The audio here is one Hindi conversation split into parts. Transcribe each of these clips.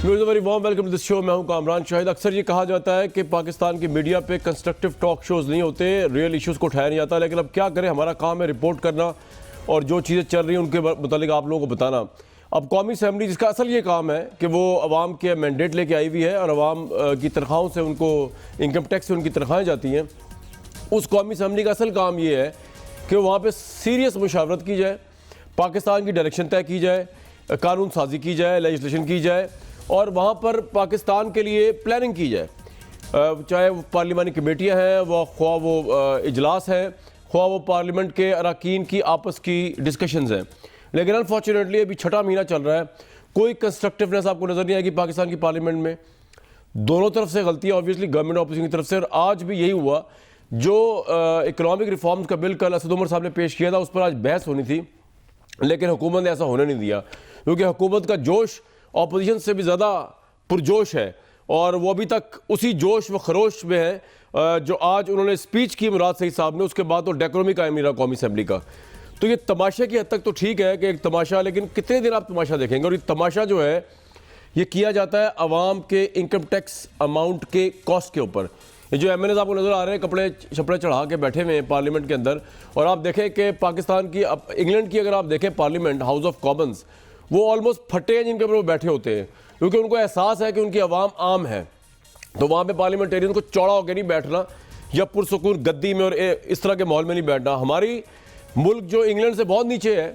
Very warm welcome to this show. मैं हूं कामरान शाहिद। अक्सर ये कहा जाता है कि पाकिस्तान की मीडिया पे कंस्ट्रक्टिव टॉक शोज नहीं होते, रियल इश्यूज़ को उठाया नहीं जाता, लेकिन अब क्या करें, हमारा काम है रिपोर्ट करना और जो चीज़ें चल रही हैं उनके मुतालिक आप लोगों को बताना। अब कौमी असम्बली जिसका असल ये काम है कि वो अवाम के मैंडेट लेके आई हुई है और अवाम की तनख्वाहों से उनको इनकम टैक्स से उनकी तनख्वाहें जाती हैं, उस कौमी असम्बली का असल काम ये है कि वहाँ पर सीरियस मुशावरत की जाए, पाकिस्तान की डायरेक्शन तय की जाए, कानून साजी की जाए, लेजिस्लेशन की जाए और वहाँ पर पाकिस्तान के लिए प्लानिंग की जाए। चाहे वो पार्लिमानी कमेटियाँ हैं, ख्वाह वो इजलास हैं, ख्वाह वो पार्लियामेंट के अरकान की आपस की डिस्कशंस हैं। लेकिन अनफॉर्चुनेटली अभी छठा महीना चल रहा है, कोई कंस्ट्रक्टिवनेस आपको नज़र नहीं आएगी पाकिस्तान की पार्लियामेंट में। दोनों तरफ से गलतियाँ, ऑब्वियसली गवर्नमेंट ऑपोजिशन की तरफ से। और आज भी यही हुआ, जो इकनॉमिक रिफॉर्म्स का बिल कल असद उमर साहब ने पेश किया था, उस पर आज बहस होनी थी, लेकिन हुकूमत ने ऐसा होने नहीं दिया, क्योंकि हुकूमत का जोश ऑपोजिशन से भी ज़्यादा पुरजोश है और वो अभी तक उसी जोश व खरोश में है जो आज उन्होंने स्पीच की मुराद सईद साहब ने। उसके बाद तो डेकोरम ही कायम नहीं रहा कौमी असम्बली का। तो ये तमाशे की हद तक तो ठीक है कि एक तमाशा, लेकिन कितने दिन आप तमाशा देखेंगे। और ये तमाशा जो है ये किया जाता है अवाम के इनकम टैक्स अमाउंट के कॉस्ट के ऊपर। ये जो MNAs आपको नज़र आ रहे हैं कपड़े छपड़े चढ़ा के बैठे हुए हैं पार्लियामेंट के अंदर, और आप देखें कि पाकिस्तान की, अब इंग्लैंड की अगर आप देखें पार्लियामेंट, हाउस ऑफ कॉमन्स, वो ऑलमोस्ट फटे हैं जिनके ऊपर वो बैठे होते हैं, क्योंकि उनको एहसास है कि उनकी आवाम आम है। तो वहाँ पे पार्लियामेंटेरियन को चौड़ा होकर नहीं बैठना या पुरसुकून गद्दी में और इस तरह के माहौल में नहीं बैठना। हमारी मुल्क जो इंग्लैंड से बहुत नीचे है,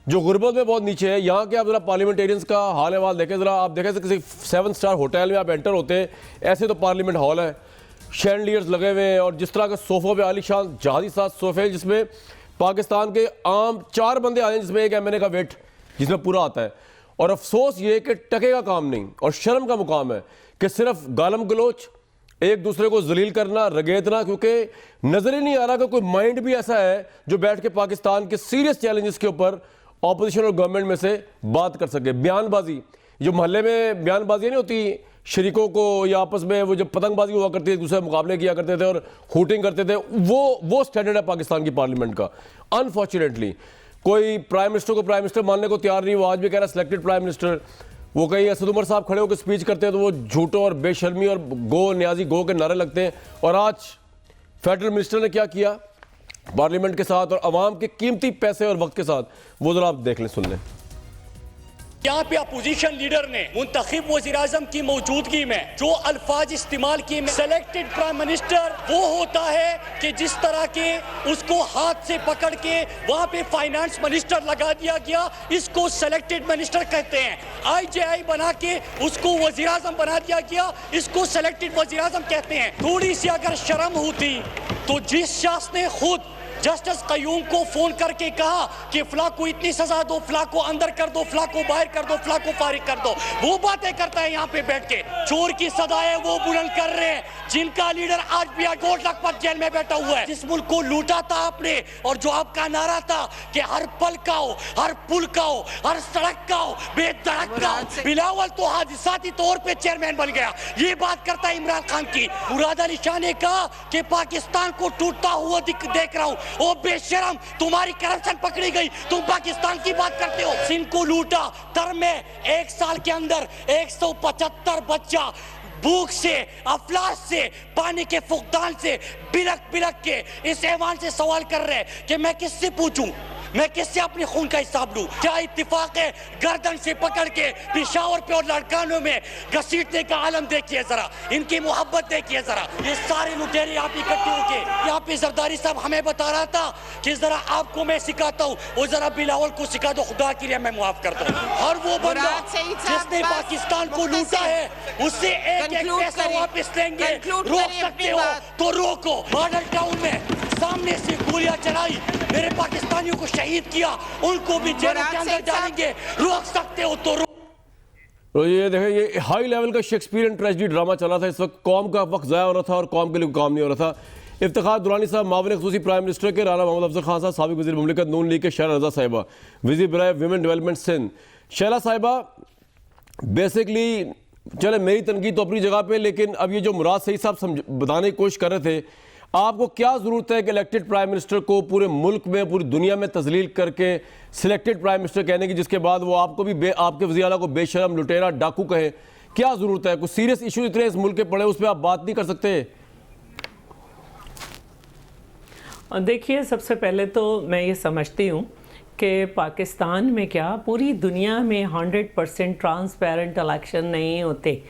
जो गुर्बत में बहुत नीचे है, यहाँ के आप ज़रा पार्लियामेंटेरियंस का हाल अहवाल देखें ज़रा। आप देखें किसी 7 स्टार होटल में आप एंटर होते हैं, ऐसे तो पार्लियामेंट हॉल है, शैंडलियर्स लगे हुए हैं और जिस तरह के सोफ़ों पे आलीशान जहाज़ी साथ सोफ़े जिसमें पाकिस्तान के आम 4 बंदे आए हैं, जिसमें एक MNA का वेट जिसमें पूरा आता है। और अफसोस ये कि टके का काम नहीं और शर्म का मुकाम है कि सिर्फ गालम गलोच, एक दूसरे को जलील करना, रगेतना, क्योंकि नजर ही नहीं आ रहा कि कोई माइंड भी ऐसा है जो बैठ के पाकिस्तान के सीरियस चैलेंजेस के ऊपर ऑपोजिशन और गवर्नमेंट में से बात कर सके। बयानबाजी, जो मोहल्ले में बयानबाजी नहीं होती शरीकों को या आपस में, वो जब पतंगबाजी हुआ करती थी, दूसरे मुकाबले किया करते थे और हूटिंग करते थे, वो स्टैंडर्ड है पाकिस्तान की पार्लियामेंट का। अनफॉर्चुनेटली कोई प्राइम मिनिस्टर को प्राइम मिनिस्टर मानने को तैयार नहीं। वो आज भी कह रहा है सिलेक्टेड प्राइम मिनिस्टर। वो कहीं असद उमर साहब खड़े होकर स्पीच करते हैं तो वो झूठों और बेशर्मी और गो न्याजी गो के नारे लगते हैं। और आज फेडरल मिनिस्टर ने क्या किया पार्लियामेंट के साथ और अवाम के कीमती पैसे और वक्त के साथ, वो जरा आप देख लें, सुन लें। यहाँ पे अपोजिशन लीडर ने मुंतखब वज़ीर-ए-आज़म की मौजूदगी में जो अल्फाज इस्तेमाल किए, सेलेक्टेड प्राइम मिनिस्टर वो होता है कि जिस तरह के उसको हाथ से पकड़ के वहाँ पे फाइनेंस मिनिस्टर लगा दिया गया, इसको सेलेक्टेड मिनिस्टर कहते हैं। IJI बना के उसको वज़ीर-ए-आज़म बना दिया गया, इसको सेलेक्टेड वज़ीर-ए-आज़म कहते हैं। थोड़ी सी अगर शर्म होती तो जिस शख्स ने खुद जस्टिस कयूम को फोन करके कहा कि फला को इतनी सजा दो, फला को अंदर कर दो, फला को बाहर कर दो, फला को फारिग कर दो, वो बातें करता है यहाँ पे बैठ के। चोर की सजाएं वो बुलंद कर रहे हैं जिनका लीडर आज भी 2 लखपत जेल में बैठा हुआ है। जिस मुल्क को लूटा था आपने, और जो आपका नारा था कि हर पल का हो, हर पुल का हो, हर सड़क का हो, बेधड़क का हो, बिलावल तो हादसाती तौर पे चेयरमैन बन गया। ये बात करता है इमरान खान की। मुराद अली शाह ने कहा कि पाकिस्तान को टूटता हुआ देख रहा हूँ। ओ बेशरम, तुम्हारी करप्शन पकड़ी गई, तुम पाकिस्तान की बात करते हो। सिंध को लूटा, तर में 1 साल के अंदर 175 बच्चा भूख से, अफलास से, पानी के फुकदान से बिलक बिलक के इस ऐवान से सवाल कर रहे हैं कि मैं किससे पूछूं, मैं किससे अपने खून का हिसाब लूं। क्या इत्तेफाक है गर्दन से पकड़ के पिशावर पे और लड़कानों में घसीटने का आलम देखिए जरा, इनकी मोहब्बत देखिए जरा। ये सारे लुटेरे यहाँ पे इकट्ठे होके, यहाँ पे जरदारी साहब हमें बता रहा था कि जरा आपको मैं सिखाता हूँ, वो जरा बिलावल को सिखा दो, खुदा के लिए मैं माफ करता हूँ। हर वो बंदा जिसने पाकिस्तान को लूटा है उससे एक पैसा वापस लेंगे। रोक सकते हो तो रोको। मॉडल टाउन में सामने से गोलियां चलाई, मेरे पाकिस्तानियों को शहीद किया, उनको भी जेल के अंदर डालेंगे। रोक सकते हो तो तो ये देखें, ये हाई लेवल का शेक्सपियरियन ट्रेजेडी ड्रामा चला था। इस वक्त कौम का वक्त ज़ाया हो रहा था और कौम के लिए काम नहीं हो रहा था। इफ्तिखार दुरानी साहब मावन ख़ुसूसी प्राइम मिनिस्टर के, राना मोहम्मद अफजल खान साहब साबिक़ वज़ीर मुमलिकत नून लीग के, शैला रज़ा साहिबा वज़ीर बराए विमेन डेवलपमेंट सिंध। शैला साहिबा, बेसिकली चले मेरी तनकीद तो अपनी जगह पे, लेकिन अब ये जो मुराद सईद साहब बताने की कोशिश कर रहे थे, आपको क्या ज़रूरत है कि इलेक्टेड प्राइम मिनिस्टर को पूरे मुल्क में, पूरी दुनिया में तजलील करके सिलेक्टेड प्राइम मिनिस्टर कहने की, जिसके बाद वो आपको भी आपके वज़ीर आला को बेशरम, लुटेरा, डाकू कहे? क्या जरूरत है? कुछ सीरियस इशू इतने इस मुल्क के पड़े, उस पर आप बात नहीं कर सकते? देखिए, सबसे पहले तो मैं ये समझती हूँ कि पाकिस्तान में क्या पूरी दुनिया में 100% ट्रांसपेरेंट इलेक्शन नहीं होते।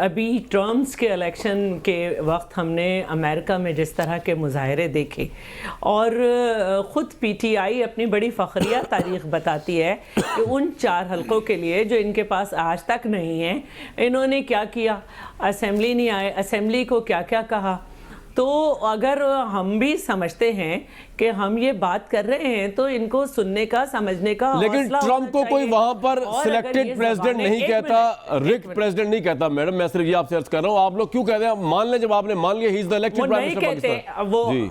अभी टर्म्स के इलेक्शन के वक्त हमने अमेरिका में जिस तरह के मुजाहरे देखे, और ख़ुद पीटीआई अपनी बड़ी फ़ख्रिया तारीख़ बताती है कि उन 4 हलकों के लिए जो इनके पास आज तक नहीं है, इन्होंने क्या किया, असेंबली नहीं आए, असेंबली को क्या क्या कहा। तो अगर हम भी समझते हैं कि हम ये बात कर रहे हैं तो इनको सुनने का, समझने का, लेकिन ट्रंप को कोई वहां पर सिलेक्टेड प्रेसिडेंट नहीं कहता, रिक्त प्रेसिडेंट नहीं कहता। मैडम, मैं सिर्फ ये आपसे अर्ज कर रहा हूं, आप लोग क्यों कहते हैं? मान लें, जब आपने मान लिया he is the elected prime minister Pakistan,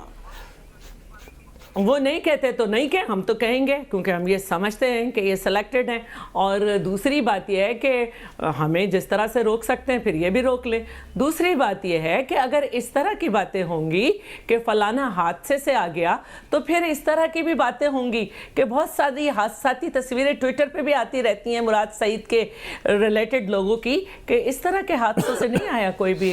वो नहीं कहते तो नहीं कहें, हम तो कहेंगे, क्योंकि हम ये समझते हैं कि ये सिलेक्टेड हैं। और दूसरी बात यह है कि हमें जिस तरह से रोक सकते हैं फिर ये भी रोक लें। दूसरी बात यह है कि अगर इस तरह की बातें होंगी कि फलाना हादसे से आ गया, तो फिर इस तरह की भी बातें होंगी कि बहुत सारी हादसाती तस्वीरें ट्विटर पे भी आती रहती हैं मुराद सईद के रिलेटेड लोगों की, कि इस तरह के हादसों से नहीं आया कोई भी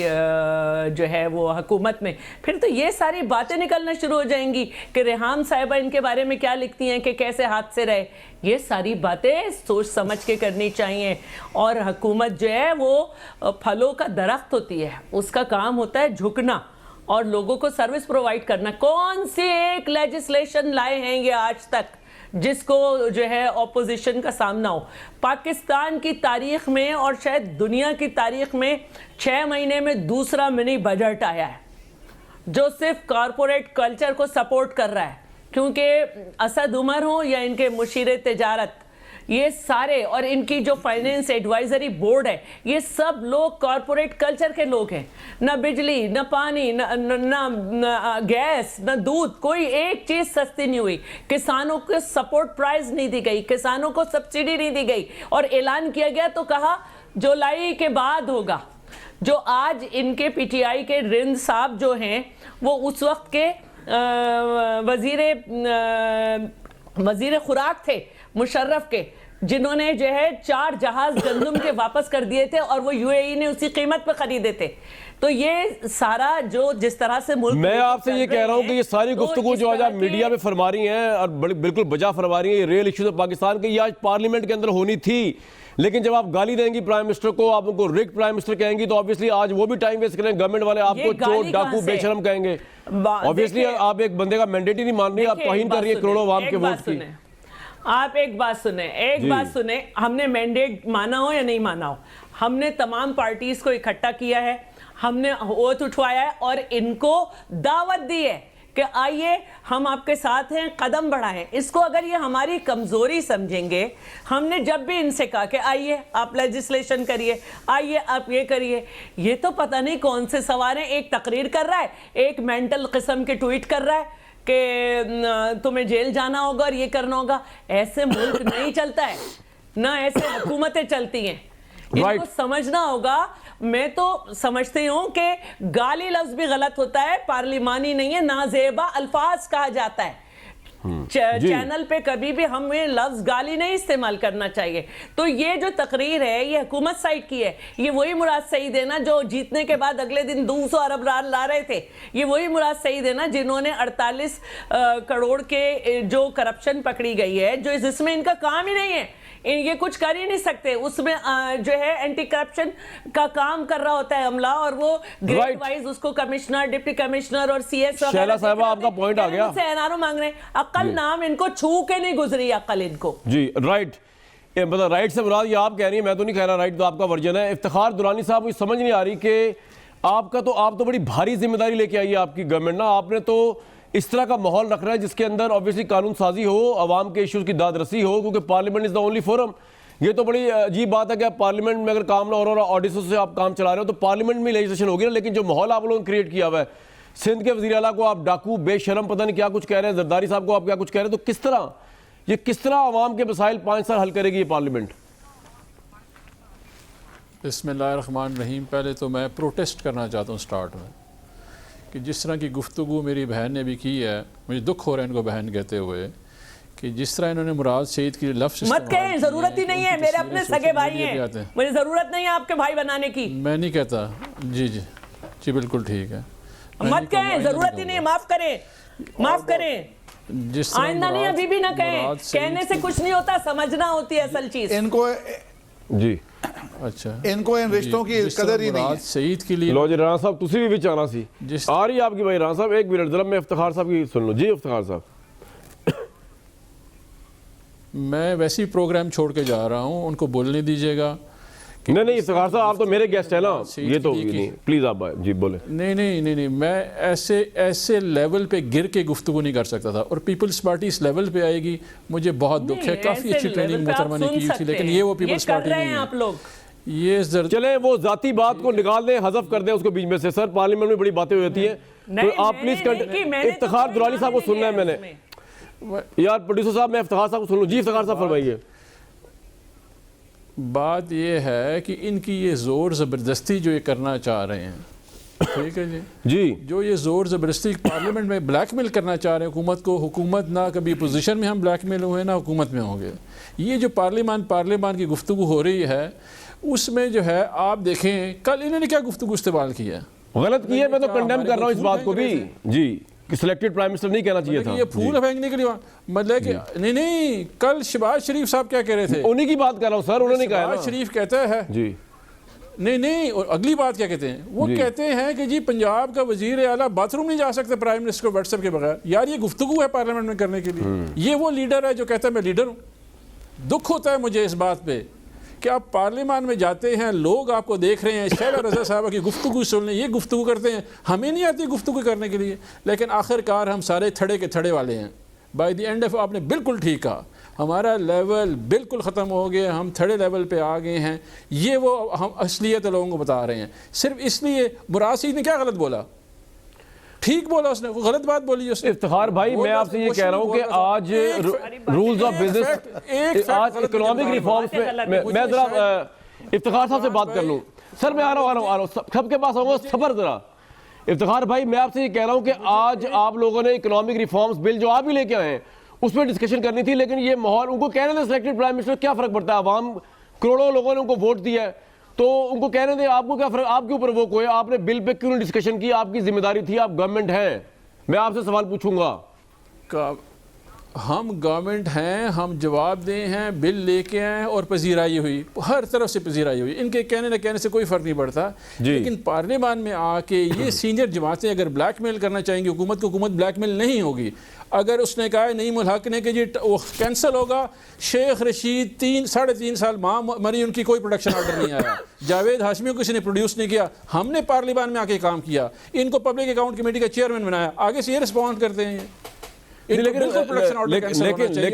जो है वो हुकूमत में। फिर तो ये सारी बातें निकलना शुरू हो जाएंगी कि रेहान साहिबा इनके बारे में क्या लिखती हैं कि कैसे हादसे रहे। ये सारी बातें सोच समझ के करनी चाहिए। और हुकूमत जो है वो फलों का दरख्त होती है, उसका काम होता है झुकना और लोगों को सर्विस प्रोवाइड करना। कौन सी एक लेजिस्लेशन लाए हैं ये आज तक जिसको जो है ऑपोजिशन का सामना हो? पाकिस्तान की तारीख में और शायद दुनिया की तारीख में 6 महीने में दूसरा मिनी बजट आया है जो सिर्फ कॉरपोरेट कल्चर को सपोर्ट कर रहा है, क्योंकि असद उमर हो या इनके मुशीर तिजारत, ये सारे, और इनकी जो फाइनेंस एडवाइजरी बोर्ड है, ये सब लोग कॉरपोरेट कल्चर के लोग हैं। ना बिजली, ना पानी, ना गैस, ना दूध, कोई एक चीज़ सस्ती नहीं हुई। किसानों को सपोर्ट प्राइस नहीं दी गई, किसानों को सब्सिडी नहीं दी गई, और ऐलान किया गया तो कहा जुलाई के बाद होगा। जो आज इनके पीटीआई के रिंद साहब जो हैं, वो उस वक्त के वजीर खुराक थे मुशर्रफ के, जिन्होंने जो है 4 जहाज गंदम के वापस कर दिए थे और वो यूएई ने उसी कीमत पर खरीदे थे। तो ये सारा जो जिस तरह से मुल्क, मैं आपसे ये कह रहा हूँ कि ये सारी गुफ्तगू जो आज आप मीडिया में फरमा रही हैं और बिल्कुल बजा फरमा रही हैं, ये रियल इश्यूज पाकिस्तान के, ये आज पार्लियामेंट के अंदर होनी थी। लेकिन जब आप गाली देंगी प्राइम मिनिस्टर को, आप उनको रिक्त प्राइम मिनिस्टर कहेंगी, तो ऑब्वियसली आज वो भी टाइम वेस्ट करेंगे। गवर्नमेंट वाले आपको चोर, डाकू, बेशरम कहेंगे। ऑब्वियसली आप एक बंदे का मैंडेट ही नहीं मान रही, आप तौहीन कर रही है करोड़ों आवाम के वोट की। आप एक बात सुने, हमने मैंडेट माना हो या नहीं माना हो, हमने तमाम पार्टीज को इकट्ठा किया है, हमने ओथ उठवाया है और इनको दावत दी है कि आइए हम आपके साथ हैं, कदम बढ़ाएं। इसको अगर ये हमारी कमजोरी समझेंगे, हमने जब भी इनसे कहा कि आइए आप लेजिस्लेशन करिए, आइए आप ये करिए, ये तो पता नहीं कौन से सवार हैं। एक तकरीर कर रहा है, एक मेंटल किस्म के ट्वीट कर रहा है कि तुम्हें जेल जाना होगा और ये करना होगा। ऐसे मुल्क नहीं चलता है, ना ऐसे हुकूमतें चलती हैं। इनको समझना होगा। मैं तो समझती हूँ कि गाली लफ्ज भी गलत होता है, पार्लिमानी नहीं है, नाजेबा अल्फाज कहा जाता है। चैनल पे कभी भी हमें लफ्ज गाली नहीं इस्तेमाल करना चाहिए। तो ये जो तकरीर है ये हुकूमत साइड की है। ये वही मुराद सईद है ना जो जीतने के बाद अगले दिन 200 अरब ला रहे थे। ये वही मुराद सईद है ना जिन्होंने 48 करोड़ के जो करप्शन पकड़ी गई है, जो जिसमें इनका काम ही नहीं है, ये कुछ कर ही नहीं सकते। उसमें जो है एंटी करप्शन का काम कर रहा होता है अमला, और वो ग्रेड वाइज उसको कमिश्नर, डिप्टी कमिश्नर और सीएस शैला साहिबा, आपका पॉइंट आ गया। एनआरओ मांग रहे हैं, अक्ल नाम इनको छू के नहीं गुजरी अक्ल इनको। जी राइट, मतलब राइट से मुराद ये आप कह रही हैं, मैं तो नहीं कह रहा, राइट तो आपका वर्जन है। इफ्तिखार दुरानी साहब, मुझे समझ नहीं आ रही कि आप तो बड़ी भारी जिम्मेदारी लेके आई है आपकी गवर्नमेंट ना। आपने तो इस तरह का माहौल रख रहा है जिसके अंदर ऑब्वियसली कानून साजी हो, अवाम के इश्यूज की दादरसी हो, क्योंकि parliament is the only forum. ये तो बड़ी अजीब बात है कि आप पार्लियामेंट में अगर काम ना हो रहा, ऑडिशंस से आप काम चला रहे हो, तो पार्लियामेंट में लेजिस्लेशन होगी ना। लेकिन जो माहौल आप लोगों ने क्रिएट किया हुआ है, सिंध के वज़ीर आला को आप डाकू, बेशरम, पता नहीं क्या कुछ कह रहे हैं, जरदारी साहब को आप क्या कुछ कह रहे हैं, तो किस तरह अवाम के मसाइल 5 साल हल करेगी ये पार्लियामेंट? बिस्मिल्लाहिर्रहमानिर्रहीम। पहले तो मैं प्रोटेस्ट करना चाहता हूँ स्टार्ट में कि जिस तरह की गुफ्तगू मेरी बहन ने भी की है, मुझे दुख हो रहा है इनको बहन कहते हुए, कि जिस तरह इन्होंने मुराद सईद की लफ्ज़ मत कहें, जरूरत ही नहीं है, मेरे अपने सगे भाई हैं, मुझे जरूरत नहीं है आपके भाई बनाने की। मैं नहीं कहता, जी जी जी बिल्कुल ठीक है, मत कहें, जरूरत ही नहीं है, माफ करें, माफ करें, जिस आइंदा नहीं, अभी भी ना कहें, कहने से कुछ नहीं होता, समझना होती है असल चीज। इनको जी अच्छा, इनको इन रिश्तों की कदर ही नहीं है। सईद के लिए लो जी राणा साहब, तुसी भी विच आना सी आ रही आपकी भाई राणा साहब, एक मिनट जरा मैं इफ्तिखार साहब की सुन लो। जी इफ्तिखार साहब, मैं वैसे ही प्रोग्राम छोड़ के जा रहा हूँ, उनको बोलने दीजिएगा। नहीं नहीं इफ्तिखार साहब, आप तो मेरे गेस्ट है ना, ये तो सईद नहीं, प्लीज आप जी बोले। नहीं, मैं ऐसे लेवल पे गिर के गुफ्तगू नहीं कर सकता था, और पीपल्स पार्टी इस लेवल पे आएगी, मुझे बहुत दुख है। काफ़ी अच्छी ट्रेनिंग मोहतरमा ने की थी, लेकिन ये वो पीपल्स पार्टी नहीं है। आप लोग ये चले वो जाती बात को निकाल दें, हज़फ कर दें उसको बीच में से। सर पार्लियामेंट में बड़ी बातें हो जाती हैं, तो आप प्लीज इफ्तिखार दुरानी साहब को सुनना है मैंने, यार प्रोड्यूसर साहब, मैं इफ्तिखार साहब को सुन लूँ। जी इफ्तिखार साहब फरमाइए। बात ये है कि इनकी ये ज़ोर ज़बरदस्ती जो ये करना चाह रहे हैं, ठीक है जी, जो ये ज़ोर ज़बरदस्ती पार्लियामेंट में ब्लैकमेल करना चाह रहे हैं हुकूमत को, हुकूमत ना कभी पोजीशन में हम ब्लैकमेल हुए ना हुकूमत में होंगे। ये जो पार्लियामान की गुफ्तगू हो रही है, उसमें जो है आप देखें कल इन्होंने क्या गुफ्तगू इस्तेमाल किया है, गलत किया, मैं तो कंडेम कर रहा हूँ इस बात को भी जी, कि सिलेक्टेड प्राइम मिनिस्टर नहीं कहना चाहिए था। ये फूल फेंकने के लिए मतलब कि नहीं, कल शहबाज शरीफ साहब क्या कह रहे थे, उन्हीं की बात कर रहा हूँ सर, उन्होंने कहा शहबाज शरीफ कहता है जी, नहीं, और अगली बात क्या कहते हैं, वो कहते हैं कि जी पंजाब का वजीर आला बाथरूम नहीं जा सकते प्राइम मिनिस्टर को व्हाट्सएप के बगैर। यार ये गुफ्तगू है पार्लियामेंट में करने के लिए, ये वो लीडर है जो कहता है मैं लीडर हूँ। दुख होता है मुझे इस बात पे कि आप पार्लियामान में जाते हैं, लोग आपको देख रहे हैं, शहला रज़ा साहब की गुफ्तगू सुन लें, ये गुफ्तगू करते हैं, हमें नहीं आती गुफ्तगू करने के लिए, लेकिन आखिरकार हम सारे थड़े के थड़े वाले हैं। बाय द एंड ऑफ, आपने बिल्कुल ठीक कहा, हमारा लेवल बिल्कुल ख़त्म हो गया, हम थर्ड लेवल पे आ गए हैं। ये वो हम असलियत लोगों को बता रहे हैं, सिर्फ इसलिए। मुराद सईद ने क्या गलत बोला, ठीक बोला उसने, वो गलत बात बोली उसने। इफ्तिखार भाई मैं आपसे ये कह रहा हूँ कि आज रूल्स ऑफ बिजनेस, आज इकोनॉमिक रिफॉर्म्स पे मैं जरा इफ्तिखार साहब से बात कर लूँ। सर मैं आ रहा हूँ सबके पास आऊँगा, सबर जरा। इफ्तिखार भाई मैं आपसे ये कह रहा हूँ कि आज आप लोगों ने इकोनॉमिक रिफॉर्म्स बिल जो आप भी लेके आए हैं उस पर डिस्कशन करनी थी, लेकिन ये माहौल, उनको कहने दें सिलेक्टेड प्राइम मिनिस्टर, क्या फर्क पड़ता है, अवाम करोड़ों लोगों ने उनको वोट दिया है, तो उनको कहने दें, आपको क्या फर्क, आपके ऊपर वो कोई, आपने बिल पे क्यों नहीं डिस्कशन की, आपकी जिम्मेदारी थी, आप गवर्नमेंट हैं। मैं आपसे सवाल पूछूंगा। हम गवर्नमेंट हैं, हम जवाब दें हैं, बिल लेके आए और पजीराई हुई, हर तरफ से पजीराई हुई, इनके कहने न कहने से कोई फ़र्क नहीं पड़ता। लेकिन पार्लियामान में आके ये सीनियर जमातें अगर ब्लैकमेल करना चाहेंगी हुकूमत को, हुकूमत ब्लैकमेल नहीं होगी। अगर उसने कहा है नईम उल हक ने कि जी वो कैंसिल होगा, शेख रशीद 3-3.5 साल माँ मरी, उनकी कोई प्रोडक्शन ऑर्डर नहीं आया, जावेद हाशमी को किसी ने प्रोड्यूस नहीं किया, हमने पार्लियामान में आके काम किया, इनको पब्लिक अकाउंट कमेटी का चेयरमैन बनाया, आगे से ये रिस्पॉन्ड करते हैं। लेकिन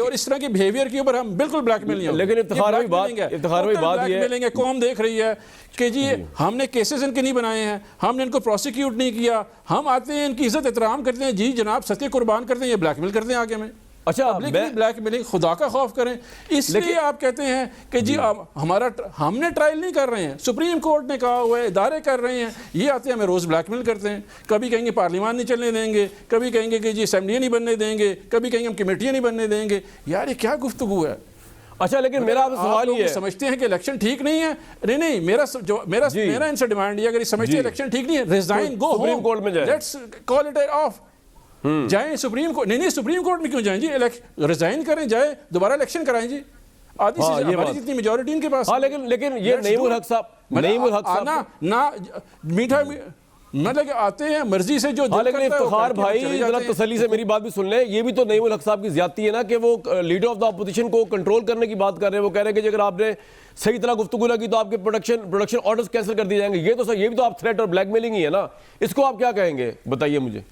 और इस तरह के बिहेवियर के ऊपर हम बिल्कुल ब्लैकमेल नहीं, लेकिन बात मिलेंगे। कौम देख रही है कि जी हमने केसेस इनके नहीं बनाए हैं, हमने इनको प्रोसिक्यूट नहीं किया, हम आते हैं इनकी इज्जत एहतराम करते हैं, जी जनाब सत्य कुर्बान करते हैं, ये ब्लैकमेल करते हैं आगे में। अच्छा ब्लैकमेलिंग, खुदा का खौफ करें, इसलिए आप कहते हैं कि जी हमने ट्रायल नहीं कर रहे हैं, सुप्रीम कोर्ट ने कहा हुआ है, इदारे कर रहे हैं, ये आते हैं हमें रोज़ ब्लैकमेल करते हैं। कभी कहेंगे पार्लियामान नहीं चलने देंगे, कभी कहेंगे कि जी असेंबलियाँ नहीं बनने देंगे, कभी कहेंगे हम कमेटियाँ नहीं बनने देंगे। यार ये क्या गुफ्तगू है। अच्छा लेकिन मेरा आपसे सवाल ये है, समझते हैं कि इलेक्शन ठीक नहीं है, नहीं मेरा इनसे डिमांड है, अगर समझते हैं इलेक्शन ठीक नहीं है, रिजाइन, गो सुप्रीम कोर्ट में जाए, लेट्स कॉल इट ऑफ, जाएं सुप्रीम कोर्ट। नहीं सुप्रीम कोर्ट में क्यों जाएं जी, रिजाइन करें, जाए दोबारा इलेक्शन कराएं जी, आधी से हमारी जितनी मेजॉरिटी इनके पास। हाँ लेकिन ये नईमुल हक साहब ना मीठा मतलब आते हैं मर्जी से जो। हाँ लेकिन इफ्तिखार भाई जरा तसल्ली से मेरी बात भी सुन लें, ये भी तो नईमुल हक साहब की ज्यादती है ना कि वो लीडर ऑफ द अपोजिशन को कंट्रोल करने की बात कर रहे हैं। वो कह रहे हैं कि अगर आपने सही तरह गुफ्तगू ना की तो आपके प्रोडक्शन ऑर्डर्स कैंसिल कर दिए जाएंगे। ये भी तो आप थ्रेट और ब्लैकमेलिंग ही है ना, इसको आप क्या कहेंगे बताइए मुझे।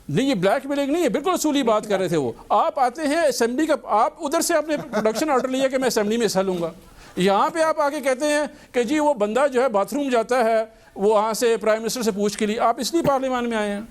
नहीं ये ब्लैकमेलिंग नहीं है, बिल्कुल असूली बात कर रहे थे वो। आप आते हैं असेंबली का, आप उधर से आपने प्रोडक्शन ऑर्डर लिया कि मैं असेंबली में हिस्सा लूंगा, यहाँ पे आप आके कहते हैं कि जी वो बंदा जो है बाथरूम जाता है, वो वहाँ से प्राइम मिनिस्टर से पूछ के लिए, आप इसलिए पार्लियामान में आए हैं।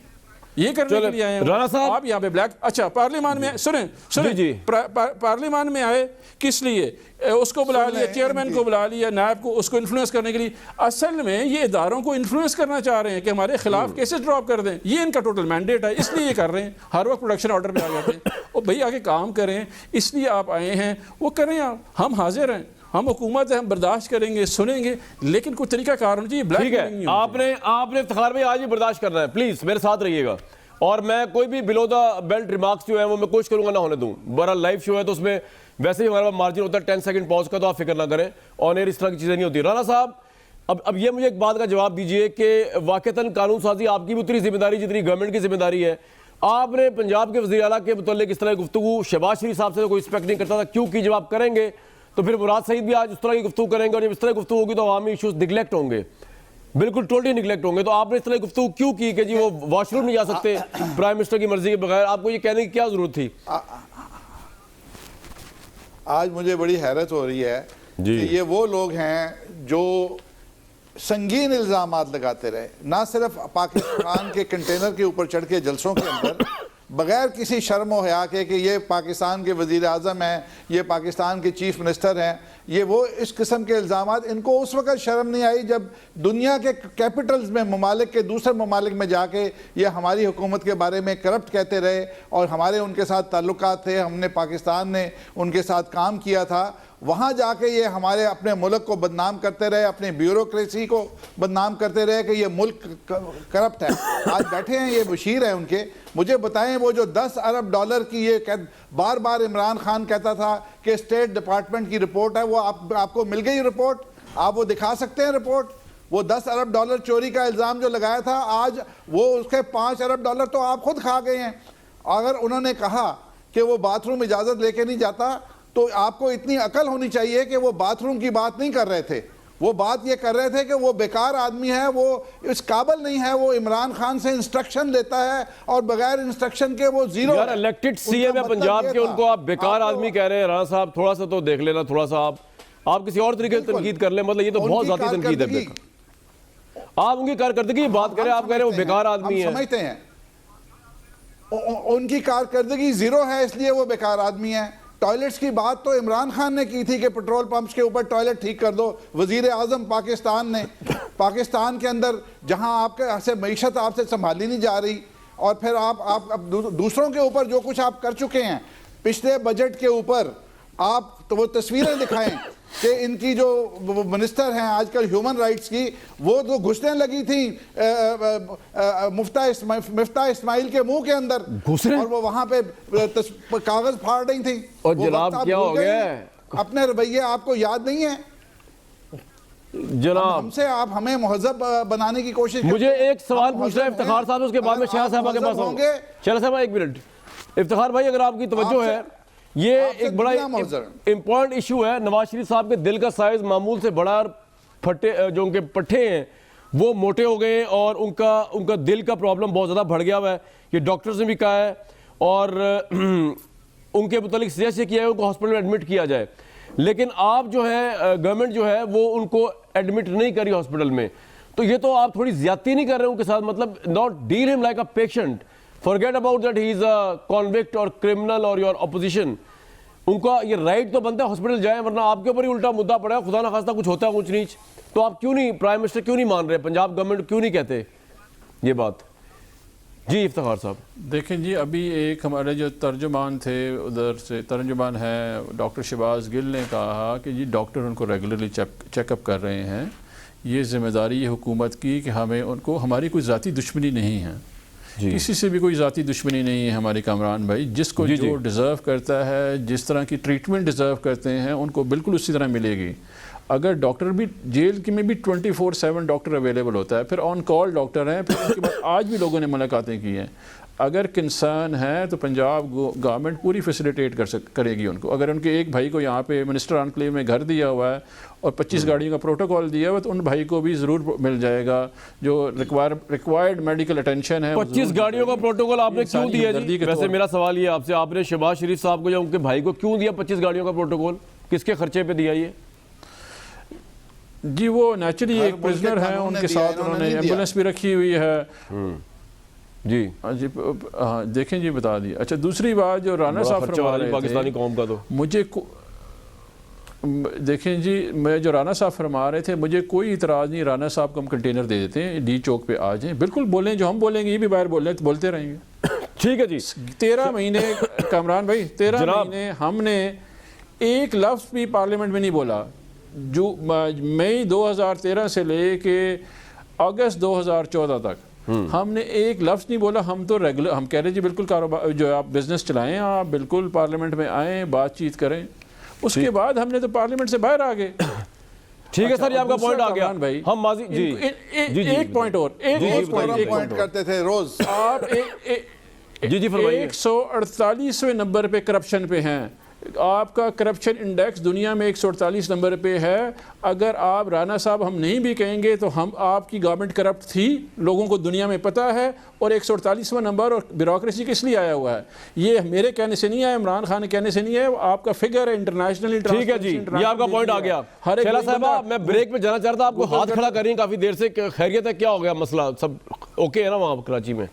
ये करने के लिए आए हैं राणा साहब, आप यहाँ पे ब्लैक। अच्छा, पार्लियामान में सुने जी। पार्लियामान में आए किस लिए? उसको बुला लिया, चेयरमैन को बुला लिया, नायब को, उसको इन्फ्लुएंस करने के लिए। असल में ये इदारों को इन्फ्लुएंस करना चाह रहे हैं कि हमारे खिलाफ केसेस ड्रॉप कर दें। ये इनका टोटल मैंडेट है, इसलिए ये कर रहे हैं। हर वक्त प्रोडक्शन ऑर्डर पे आ जाते हैं। और भाई आगे काम करें, इसलिए आप आए हैं, वो करें आप। हम हाजिर हैं, हम हुकूमत है, हम बर्दाश्त करेंगे, सुनेंगे, लेकिन कुछ तरीका कारण चाहिए। ब्लैक ठीक है, आपने इफ्तिखार भाई आज ही बर्दाश्त करना है, प्लीज मेरे साथ रहिएगा। और मैं कोई भी बिलो द बेल्ट रिमार्क्स जो है वो मैं कोशिश करूंगा ना होने दूं। बहरहाल लाइव शो है तो उसमें वैसे ही हमारे पास मार्जिन होता है 10 सेकंड पॉज का, तो आप फिक्र ना करें। ऑन एयर इस तरह की चीजें नहीं होती। राणा साहब, अब ये मुझे एक बात का जवाब दीजिए कि वाकईतन कानून साजी आपकी भी उतनी जिम्मेदारी जितनी गवर्नमेंट की जिम्मेदारी है। आपने पंजाब के वज़ीर आला के मुतल्लिक इस तरह की गुफ्तगू शहबाज शरीफ साहब से तो कोई एक्सपेक्ट नहीं करता था, क्योंकि जब आप करेंगे तो फिर मुराद सईद भी आज उस तरह की गुफ्तगू करेंगे, और जब इस तरह की गुफ्तगू होगी तो अवामी इशूज निगलेक्ट होंगे, बिल्कुल टोटली निगलेक्ट होंगे। तो आपने इस तरह की गुफ्तगू क्यों की कि जी वो वॉशरूम नहीं जा सकते प्राइम मिनिस्टर की मर्जी के बगैर? आपको ये कहने की क्या जरूरत थी? आज मुझे बड़ी हैरत हो रही है कि ये वो लोग हैं जो संगीन इल्ज़ामात लगाते रहे, ना सिर्फ पाकिस्तान के कंटेनर के ऊपर चढ़ के जलसों के अंदर बगैर किसी शर्म व हया के कि ये पाकिस्तान के वज़ीर आज़म हैं, ये पाकिस्तान के चीफ मिनिस्टर हैं, ये वो इस किस्म के इल्ज़ामात। इनको उस वक़्त शर्म नहीं आई जब दुनिया के कैपिटल्स में, ममालिक के दूसरे ममालिक में जाके ये हमारी हुकूमत के बारे में करप्ट कहते रहे, और हमारे उनके साथ ताल्लुकात थे, हमने पाकिस्तान ने उनके साथ काम किया था। वहाँ जाके ये हमारे अपने मुल्क को बदनाम करते रहे, अपनी ब्यूरोक्रेसी को बदनाम करते रहे कि ये मुल्क करप्ट है। आज बैठे हैं ये बशीर हैं उनके, मुझे बताएं वो जो 10 अरब डॉलर की ये बार बार इमरान खान कहता था कि स्टेट डिपार्टमेंट की रिपोर्ट है, वो आपको मिल गई रिपोर्ट? आप वो दिखा सकते हैं रिपोर्ट? वो 10 अरब डॉलर चोरी का इल्ज़ाम जो लगाया था, आज वो उसके 5 अरब डॉलर तो आप खुद खा गए हैं। अगर उन्होंने कहा कि वो बाथरूम इजाज़त लेके नहीं जाता, तो आपको इतनी अकल होनी चाहिए कि वो बाथरूम की बात नहीं कर रहे थे, वो बात ये कर रहे थे कि वो बेकार आदमी है, वो इस काबिल नहीं है, वो इमरान खान से इंस्ट्रक्शन लेता है और बगैर इंस्ट्रक्शन के वो जीरो। यार इलेक्टेड सीएम है पंजाब के, उनको आप बेकार आदमी कह रहे हैं। राणा साहब थोड़ा सा तो देख लेना, थोड़ा सा आप किसी और तरीके से तनकीद कर ले, मतलब ये तो बहुत ज्यादा तनकीद है। आप उनकी कारकर्दगी की बात करें, आप कह रहे हैं वो बेकार आदमी है। समझते हैं उनकी कारकर्दगी जीरो है, इसलिए वो बेकार आदमी है। टॉयलेट्स की बात तो इमरान खान ने की थी कि पेट्रोल पंप्स के ऊपर टॉयलेट ठीक कर दो। वजीर आज़म पाकिस्तान ने, पाकिस्तान के अंदर जहां आपके से मईशत आपसे संभाली नहीं जा रही, और फिर आप दूसरों के ऊपर जो कुछ आप कर चुके हैं पिछले बजट के ऊपर, आप तो वो तस्वीरें दिखाएं कि इनकी जो मिनिस्टर हैं आजकल ह्यूमन राइट्स की, वो तो घुसने लगी थी मिफ्ता इस्माइल के मुंह के अंदर, और वो वहां पे कागज फाड़ रही थी। और जनाब क्या हो गया? अपने रवैये आपको याद नहीं है जनाब? हमसे आप हमें मुहज़्ज़ब बनाने की कोशिश। मुझे एक सवाल पूछना है इफ्तिखार साहब, उसके बाद में शाह साहब के पास आऊंगा। शाह साहब एक मिनट। इफ्तिखार भाई अगर आपकी तवज्जो है, ये एक बड़ा इंपॉर्टेंट इशू है। नवाज शरीफ साहब के दिल का साइज मामूल से बड़ा, फटे जो उनके पट्टे हैं वो मोटे हो गए, और उनका दिल का प्रॉब्लम बहुत ज़्यादा बढ़ गया हुआ है। ये डॉक्टर्स ने भी कहा है, और उनके मुतालिक सजेस्ट किया है उनको हॉस्पिटल में एडमिट किया जाए, लेकिन आप जो है गवर्नमेंट जो है वो उनको एडमिट नहीं करी हॉस्पिटल में। तो ये तो आप थोड़ी ज्यादती नहीं कर रहे उनके साथ? मतलब not deal him like a patient, forget about that he is a convict और क्रिमिनल और योर ऑपोजिशन। उनका ये राइट तो बनता है हॉस्पिटल जाए, वरना आपके ऊपर ही उल्टा मुद्दा पड़ा है, खुदा ना खास्ता कुछ होता है ऊंच नीच, तो आप क्यों नहीं, प्राइम मिनिस्टर क्यों नहीं मान रहे, पंजाब गवर्नमेंट क्यों नहीं कहते ये बात? जी इफ्तिखार साहब। देखें जी, अभी एक हमारे जो तर्जुमान थे, उधर से तर्जुमान है डॉक्टर शहबाज गिल ने कहा कि जी डॉक्टर उनको रेगुलरली चेकअप कर रहे हैं। ये जिम्मेदारी है हुकूमत की कि हमें उनको, हमारी कोई ज़ाती दुश्मनी नहीं है, किसी से भी कोई ज़ाती दुश्मनी नहीं है हमारे कामरान भाई। जिसको जो डिज़र्व करता है, जिस तरह की ट्रीटमेंट डिज़र्व करते हैं, उनको बिल्कुल उसी तरह मिलेगी। अगर डॉक्टर भी जेल के में भी 24/7 डॉक्टर अवेलेबल होता है, फिर ऑन कॉल डॉक्टर हैं, फिर उसके बाद आज भी लोगों ने मुलाकातें की हैं। अगर कंसर्न है तो पंजाब गवर्नमेंट पूरी फैसिलिटेट करेगी उनको। अगर उनके एक भाई को यहाँ पे मिनिस्टर एनक्लेव में घर दिया हुआ है और 25 गाड़ियों का प्रोटोकॉल दिया हुआ है, तो उन भाई को भी ज़रूर मिल जाएगा जो रिक्वायर्ड मेडिकल अटेंशन है। 25 गाड़ियों का प्रोटोकॉल आपने क्यों दिया जी? वैसे मेरा सवाल ये आपसे, आपने शहबाज शरीफ साहब को या उनके भाई को क्यों दिया 25 गाड़ियों का प्रोटोकॉल? किसके खर्चे पे दिया ये? जी वो नेचुरली एक प्रिजनर है, उनके साथ उन्होंने एम्बुलेंस भी रखी हुई है। जी जी हाँ देखें जी बता दिया। अच्छा दूसरी बात जो राना साहब फरमा रहे थे पाकिस्तानी कौम का, तो मुझे देखें जी, मैं जो राना साहब फरमा रहे थे मुझे कोई इतराज़ नहीं, राना साहब को हम कंटेनर दे देते हैं, डी चौक पे आ जाएं, बिल्कुल बोलें, जो हम बोलेंगे ये भी बाहर बोलें तो बोलते रहेंगे। ठीक है जी। 13 महीने कामरान भाई 13 महीने हमने एक लफ्ज़ भी पार्लियामेंट में नहीं बोला। जो मई 2013 से लेके अगस्त 2014 तक हमने एक लफ्ज़ नहीं बोला। हम तो रेगुलर हम कह रहे जी बिल्कुल कारोबार जो आप बिजनेस चलाएं, आप बिल्कुल पार्लियामेंट में आएँ, बातचीत करें। उसके बाद हमने तो पार्लियामेंट से बाहर आ गए। ठीक है सर, ये आपका पॉइंट आ गया भाई। हम माजी जी एक पॉइंट और एक पॉइंट करते थे रोज आप जी फरमाइए। 148वें नंबर पे करप्शन पे हैं। आपका करप्शन इंडेक्स दुनिया में 148 नंबर पे है। अगर आप राना साहब हम नहीं भी कहेंगे तो हम आपकी गवर्नमेंट करप्ट थी, लोगों को दुनिया में पता है। और 148वां नंबर और ब्यूरोक्रेसी किस लिए आया हुआ है? ये मेरे कहने से नहीं है, इमरान खान के कहने से नहीं है, आपका फिगर है इंटरनेशनल। ठीक है जी, ये आपका पॉइंट आ गया। शैला साहबा, मैं ब्रेक पे जाना चाहता था, आपको हाथ खड़ा कर रही काफी देर से, खैरियत है? क्या हो गया मसला? सब ओके है ना वहाँ कराची में?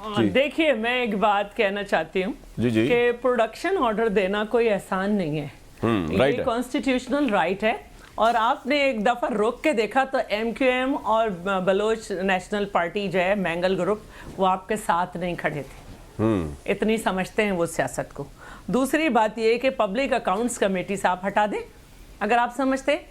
देखिए मैं एक बात कहना चाहती हूँ कि प्रोडक्शन ऑर्डर देना कोई आसान नहीं है। ये कॉन्स्टिट्यूशनल राइट है। और आपने एक दफा रोक के देखा तो MQM और बलोच नेशनल पार्टी जो है, मैंगल ग्रुप, वो आपके साथ नहीं खड़े थे। इतनी समझते हैं वो सियासत को। दूसरी बात ये कि पब्लिक अकाउंट्स कमेटी से आप हटा दें, अगर आप समझते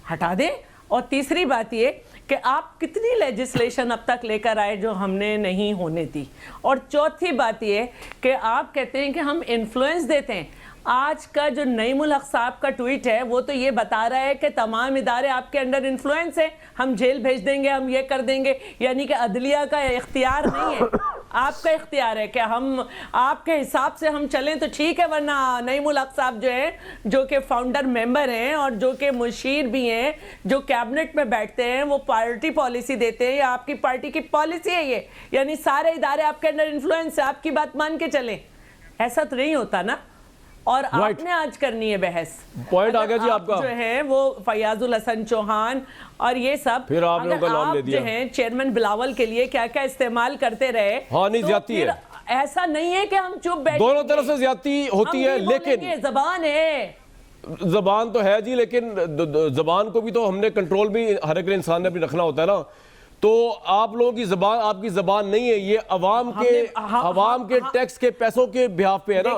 हटा दें। और तीसरी बात ये कि आप कितनी लेजिस्लेशन अब तक लेकर आए जो हमने नहीं होने दी। और चौथी बात ये कि आप कहते हैं कि हम इन्फ्लुएंस देते हैं। आज का जो नईमुल हक साहब का ट्वीट है वो तो ये बता रहा है कि तमाम इदारे आपके अंडर इन्फ्लुएंस है, हम जेल भेज देंगे, हम ये कर देंगे। यानी कि अदलिया का इख्तियार नहीं है, आपका इख्तियार है कि हम आपके हिसाब से हम चलें तो ठीक है। वरना नईमुल हक साहब जो है, जो कि फाउंडर मेंबर हैं और जो कि मुशीर भी हैं, जो कैबिनेट में बैठते हैं, वो पार्टी पॉलिसी देते हैं, या आपकी पार्टी की पॉलिसी है ये। यानी सारे इदारे आपके अंडर इन्फ्लुएंस है, आपकी बात मान के चलें। ऐसा तो नहीं होता ना। और आपने आज करनी है बहस। पॉइंट आ गया जी आपका, जो है वो फयाजुल हसन चौहान और ये सब, फिर आपने उनका नाम ले दिया। जो है चेयरमैन बिलावल के लिए क्या क्या इस्तेमाल करते रहे। हाँ नहीं, तो ज्यादती है। ऐसा नहीं है कि हम चुप बैठे, दोनों तरफ से ज्यादती होती है। लेकिन जबान है, जबान तो है जी, लेकिन जबान को भी तो हमने कंट्रोल भी हर एक इंसान ने भी रखना होता है ना। तो आप लोगों की जबान आपकी जबान नहीं है, ये अवाम के टैक्स के पैसों के बिहाफ पे है ना।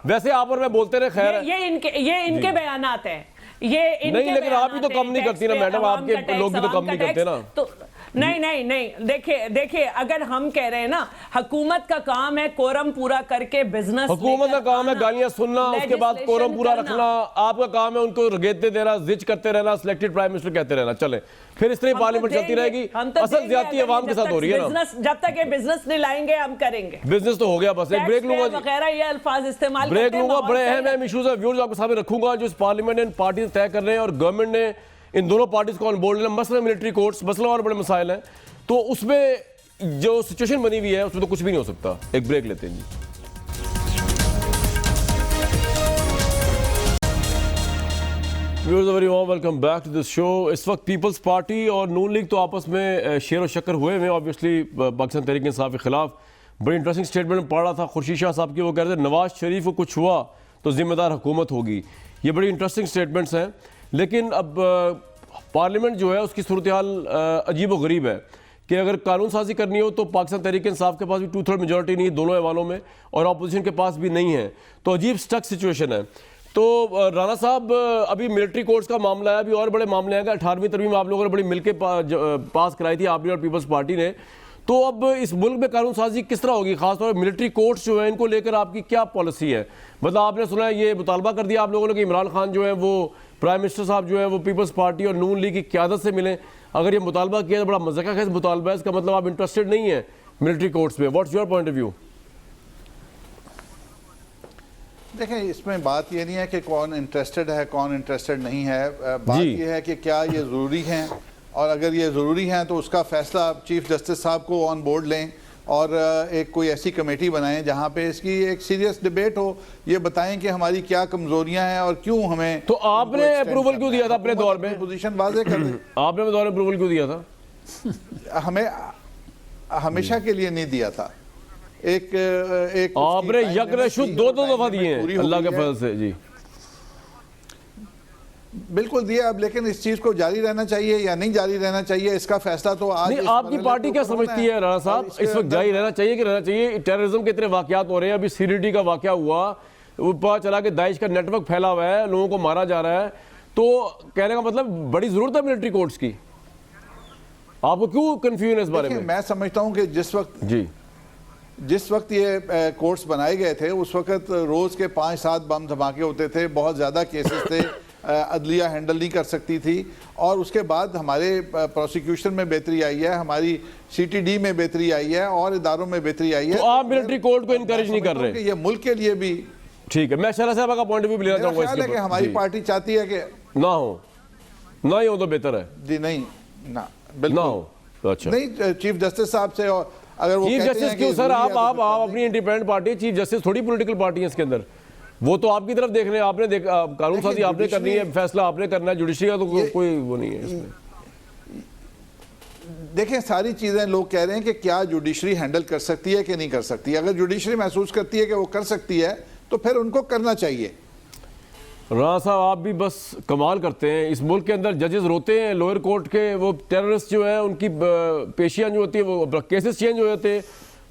वैसे आप और मैं बोलते रहे, खैर ये इनके बयानात हैं, ये इनके नहीं, लेकिन आप भी तो कम नहीं करती ना मैडम, आपके लोग भी तो कम नहीं करते ना। तो नहीं, देखिए अगर हम कह रहे हैं ना, हुकूमत का काम है कोरम पूरा करके बिजनेस, हुकूमत का काम है गालियां सुनना, उसके बाद कोरम पूरा रखना। आपका काम है उनको रगेते देना, जिच करते रहना, सिलेक्टेड प्राइम मिनिस्टर कहते रहना। चले फिर इस तरह पार्लियामेंट चलती रहेगी। असल ज्यादती अवाम के साथ हो रही है ना। जब तक ये बिजनेस नहीं लाएंगे हम करेंगे। बिजनेस तो हो गया, बस एक ब्रेक लूंगा वगैरह ये अल्फाज इस्तेमाल ब्रेक लूंगा। बड़े अहम इश्यूज है व्यूअर्स आपके सामने रखूंगा जो इस पार्लियामेंट एंड पार्टी तय कर रहे हैं, और गवर्नमेंट ने इन दोनों पार्टीज को ऑन बोर्ड लेना। मसला मिलिट्री कोर्ट्स, मसला और बड़े मसाइल हैं, तो उसमें जो सिचुएशन बनी हुई है उसमें तो कुछ भी नहीं हो सकता। एक ब्रेक लेते हैं जी। Viewers very warm welcome back to this show. इस वक्त पीपल्स पार्टी और नून लीग तो आपस में शेर और शक्कर हुए हैं। ऑब्वियसली पाकिस्तान तहरीक इंसाफ के खिलाफ बड़ी इंटरेस्टिंग स्टेटमेंट पढ़ रहा था खुर्शीद शाह साहब की। वो कह रहे थे नवाज शरीफ को कुछ हुआ तो जिम्मेदार हुकूमत होगी। ये बड़ी इंटरेस्टिंग स्टेटमेंट्स हैं, लेकिन अब पार्लियामेंट जो है उसकी सूरत हाल अजीब व गरीब है कि अगर कानून साजी करनी हो तो पाकिस्तान तहरीक इंसाफ के पास भी 2/3 मेजॉरिटी नहीं है दोनों ऐवानों में, और अपोजिशन के पास भी नहीं है। तो अजीब स्टक सिचुएशन है। तो राना साहब, अभी मिलिट्री कोर्ट्स का मामला है, अभी और बड़े मामले हैं। 18वीं तरमीम आप लोगों ने बड़ी मिलकर पास कराई थी, आपने और पीपल्स पार्टी ने। तो अब इस मुल्क में कानून साजी किस तरह होगी? खासतौर पर मिलिट्री कोर्ट्स जो है, इनको लेकर आपकी क्या पॉलिसी है? मतलब आपने सुना है ये मुतालबा कर दिया आप लोगों ने कि इमरान खान जो है वो प्राइम मिनिस्टर साहब जो है वो पीपल्स पार्टी और नून लीग की क़यादत से मिलें। अगर ये मुतालबा किया तो बड़ा मज़ाक़ मुतालबा है, इसका मतलब आप इंटरेस्टेड नहीं है मिलिट्री कोर्ट्स में। What's your point of view? देखें, इसमें बात ये नहीं है कि कौन इंटरेस्टेड है कौन इंटरेस्टेड नहीं है। बात ये है कि क्या ये ज़रूरी हैं, और अगर ये ज़रूरी हैं तो उसका फ़ैसला चीफ जस्टिस साहब को ऑन बोर्ड लें और एक कोई ऐसी कमेटी बनाएं जहां पे इसकी एक सीरियस डिबेट हो। ये बताएं कि हमारी क्या कमज़ोरियां हैं और क्यों हमें। तो आपने अप्रूवल क्यों दिया था अपने दौर में? पोजीशन वाज़ेह कर दें। आपने अपने दौर में अप्रूवल क्यों दिया था? हमें हमेशा के लिए नहीं दिया था। एक आपने यक रिश्वत दो दफा दिए हैं अल्लाह के फजल से जी, बिल्कुल दिया। अब लेकिन इस चीज को जारी रहना चाहिए या नहीं जारी रहना चाहिए, इसका फैसला तो आज नहीं, आपकी पार्टी क्या समझती है राणा साहब, इस वक्त जारी रहना चाहिए कि रहना चाहिए? टेररिज्म के इतने वाकयात हो रहे हैं, अभी सीरीडी का वाकया हुआ, वो पता चला कि दाइश का नेटवर्क फैला हुआ है, लोगों को मारा जा रहा है, तो कहने का मतलब बड़ी जरूरत है मिलिट्री कोर्ट्स की। आपको क्यों कंफ्यूजन है इस बारे में? मैं समझता हूं कि जिस वक्त ये कोर्ट्स बनाए गए थे उस वक्त रोज के 5-7 बम धमाके होते थे, बहुत ज्यादा केसेस थे, अदलिया हैंडल नहीं कर सकती थी। और उसके बाद हमारे प्रोसिक्यूशन में बेहतरी आई है, हमारी सीटीडी में बेहतरी आई है और इदारों में बेहतरी आई है। तो आप मिलिट्री कोर्ट को इनकरेज नहीं कर रहे? ये मुल्क के लिए भी ठीक है। मैं शहला साहब का पॉइंट ऑफ व्यू लेना चाहूंगा इसके ऊपर। हमारी पार्टी चाहती है कि ना ही हो तो बेहतर है जी। नहीं ना, ना बिल्कुल हो तो अच्छा नहीं। चीफ जस्टिस साहब से, और अगर वो चीफ जस्टिस क्यों सर? आप अपनी इंडिपेंडेंट पार्टी, चीफ जस्टिस थोड़ी पॉलिटिकल पार्टी है इसके अंदर, वो तो आपकी तरफ देख रहे हैं, आपने कानून साजी आपने करनी है, फैसला आपने करना है, जुडिशरी का तो कोई वो नहीं है इसमें। देखें, सारी चीजें लोग कह रहे हैं कि क्या जुडिशरी हैंडल कर सकती है कि नहीं कर सकती। अगर जुडिशरी महसूस करती है कि वो कर सकती है तो फिर उनको करना चाहिए। राणा साहब आप भी बस कमाल करते हैं, इस मुल्क के अंदर जजेस रोते हैं लोअर कोर्ट के, वो टेररिस्ट जो है उनकी पेशियां जो होती है, वो केसेस चेंज हो जाते हैं,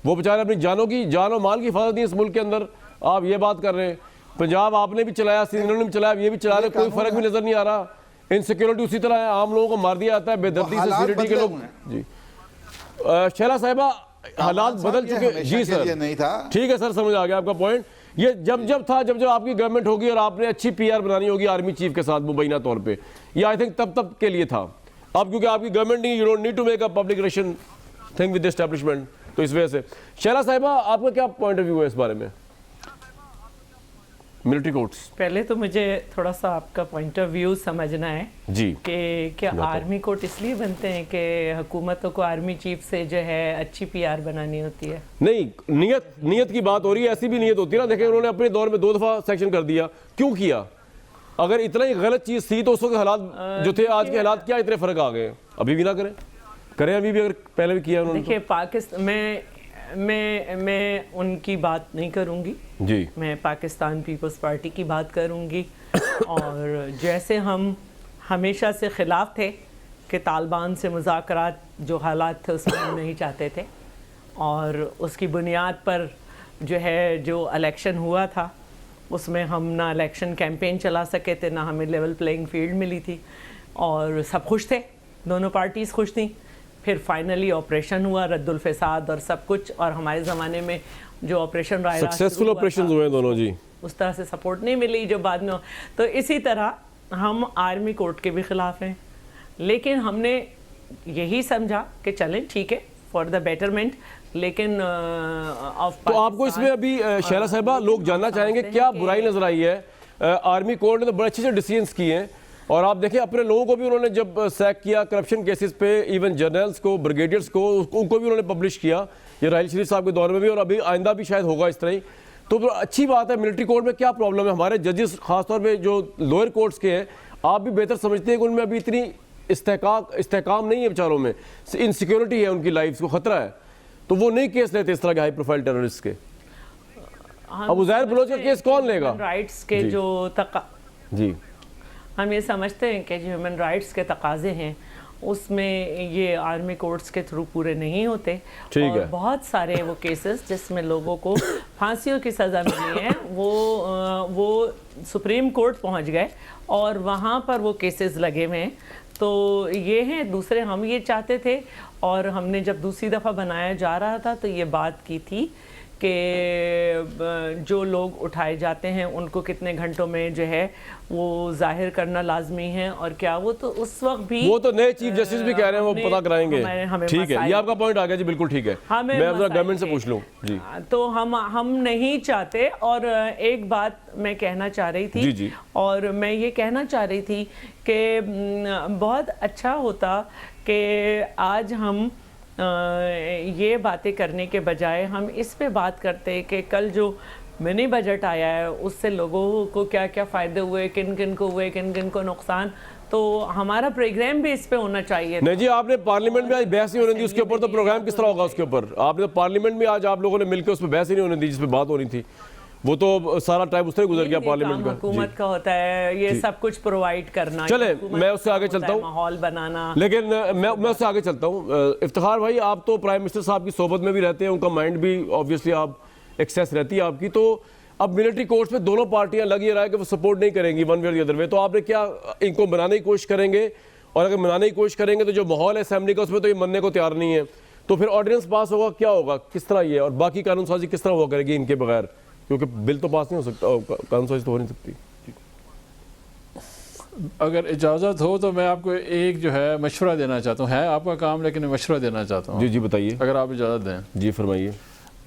वो बेचारे अपनी जान और माल की हिफाजत नहीं इस मुल्क के अंदर। आप ये बात कर रहे हैं, पंजाब आपने भी चलाया, सिंध ने भी चलाया, ये भी चला रहे, कोई फर्क भी नजर नहीं आ रहा। इनसिक्योरिटी उसी तरह है, आम लोगों को मार दिया जाता है बेदर्दी से सिक्योरिटी के लोग जी। शहला साहिबा हालात बदल चुके जी सर, नहीं था। ठीक है सर, समझ आ गया आपका पॉइंट। ये जब आपकी गवर्नमेंट होगी और आपने अच्छी पीआर बनानी होगी आर्मी चीफ के साथ मुबैना तौर पे, ये आई थिंक तब के लिए था। अब क्योंकि आपकी गवर्नमेंट नहीं, you don't need to make a public relation thing with establishment, तो इस वजह से। शहला साहिबा आपका क्या पॉइंट ऑफ व्यू है इस बारे में मिलिट्री कोर्ट्स? पहले तो मुझे थोड़ा सा आपका पॉइंट ऑफ व्यू समझना है जी कि क्या आर्मी कोर्ट इसलिए बनते हैं कि हुकूमतों को आर्मी चीफ से जो है अच्छी पीआर बनानी होती है? नहीं, नियत की बात हो रही है, ऐसी भी नियत होती है ना। देखें, उन्होंने अपने दौर में 2 दफा सेक्शन कर दिया, क्यों किया? अगर इतना ही गलत चीज थी तो उस वक्त हालात जो थे आज के हालात क्या इतने फर्क आ गए? अभी भी ना करें अभी भी, अगर पहले भी किया उन्होंने। देखिए, पाकिस्तान मैं उनकी बात नहीं करूंगी जी, मैं पाकिस्तान पीपल्स पार्टी की बात करूंगी। और जैसे हम हमेशा से ख़िलाफ़ थे कि तालिबान से मुज़ाकरात जो हालात थे उसमें हम नहीं चाहते थे, और उसकी बुनियाद पर जो इलेक्शन हुआ था उसमें हम ना इलेक्शन कैंपेन चला सके थे, ना हमें लेवल प्लेइंग फील्ड मिली थी, और सब खुश थे, दोनों पार्टीज़ खुश थी। फिर फाइनली ऑपरेशन हुआ, रद्दुल फसाद और सब कुछ, और हमारे ज़माने में जो ऑपरेशन सक्सेसफुल ऑपरेशन हुए दोनों जी, उस तरह से सपोर्ट नहीं मिली जो बाद में। तो इसी तरह हम आर्मी कोर्ट के भी ख़िलाफ़ हैं, लेकिन हमने यही समझा कि चलें ठीक है फॉर द बेटरमेंट, लेकिन तो आपको इसमें अभी शहला साहिबा लोग जानना चाहेंगे क्या बुराई नजर आई है? आर्मी कोर्ट ने तो बड़े अच्छे से डिसीजंस किए हैं, और आप देखिए अपने लोगों को भी उन्होंने जब सैक किया करप्शन केसेस पे, इवन जनरल्स को, ब्रिगेडियर्स को, उनको भी उन्होंने पब्लिश किया, ये राहिल शरीफ साहब के दौर में भी, और अभी आइंदा भी शायद होगा इस तरह ही। तो अच्छी बात है। मिलिट्री कोर्ट में क्या प्रॉब्लम है? हमारे जजेस खासतौर पर जो लोअर कोर्ट्स के हैं, आप भी बेहतर समझते हैं कि उनमें अभी इतनी इस्तेकाम नहीं है बेचारों में, इनसिक्योरिटी है, उनकी लाइफ को खतरा है, तो वो नहीं केस लेते इस तरह के हाई प्रोफाइल टेररिस्ट के। अब उज़ैर बलोच का केस कौन लेगा? राइट्स के जो जी, हम ये समझते हैं कि जो ह्यूमन राइट्स के तकाजे हैं उसमें ये आर्मी कोर्ट्स के थ्रू पूरे नहीं होते, और बहुत सारे वो केसेस जिसमें लोगों को फांसियों की सज़ा मिली है वो सुप्रीम कोर्ट पहुंच गए और वहाँ पर वो केसेस लगे हुए हैं। तो ये हैं। दूसरे हम ये चाहते थे, और हमने जब दूसरी दफ़ा बनाया जा रहा था तो ये बात की थी कि जो लोग उठाए जाते हैं उनको कितने घंटों में जो है वो जाहिर करना लाजमी है, और क्या वो तो उस वक्त भी वो तो नए चीफ जस्टिस भी कह रहे हैं, वो पता कराएंगे। ठीक है, ये आपका पॉइंट आ गया जी, बिल्कुल ठीक है। मैं अपना गवर्नमेंट से पूछ लूं जी। तो हम नहीं चाहते। और एक बात मैं कहना चाह रही थी जी। और मैं ये कहना चाह रही थी कि बहुत अच्छा होता कि आज हम ये बातें करने के बजाय हम इस पे बात करते कि कल जो मिनी बजट आया है उससे लोगों को क्या क्या फ़ायदे हुए, किन किन को हुए, किन किन को नुकसान। तो हमारा प्रोग्राम भी इस पे होना चाहिए। नहीं जी, आपने पार्लियामेंट में आज बहस नहीं होने दी उसके ऊपर, तो प्रोग्राम किस तरह होगा उसके ऊपर? आपने तो पार्लियामेंट में आज आप लोगों ने मिलकर उस पर बहस ही नहीं होने दी जिस पे बात होनी थी। वो तो सारा टाइम उससे गुजर गया पार्लियामेंट का। हुकूमत का होता है ये सब कुछ प्रोवाइड करना। चले मैं उससे आगे चलता हूँ, माहौल बनाना। लेकिन मैं उससे आगे चलता हूँ। इफ्तिखार भाई, आप तो प्राइम मिनिस्टर साहब की सोबत में भी रहते हैं, उनका माइंड भी ऑब्वियसली आप एक्सेस रहती है आपकी, तो अब मिलिट्री कोर्ट्स पे दोनों पार्टियां लग ये रहा है कि वो सपोर्ट नहीं करेंगी वन वे और द अदर वे, तो आपने क्या इनको मनाने की कोशिश करेंगे? और अगर मनाने की कोशिश करेंगे तो जो माहौल है असेंबली का उसमें तो ये मनने को तैयार नहीं है, तो फिर ऑर्डिनेंस पास होगा, क्या होगा, किस तरह ये, और बाकी कानून साजी किस तरह हुआ करेगी इनके बगैर? क्योंकि बिल तो पास नहीं हो सकता, कानून साजी तो हो नहीं सकती। अगर इजाज़त हो तो मैं आपको एक जो है मशवरा देना चाहता हूँ, है आपका काम लेकिन मशवरा देना चाहता हूँ। जी जी बताइए, अगर आप इजाज़त दें। जी फरमाइए।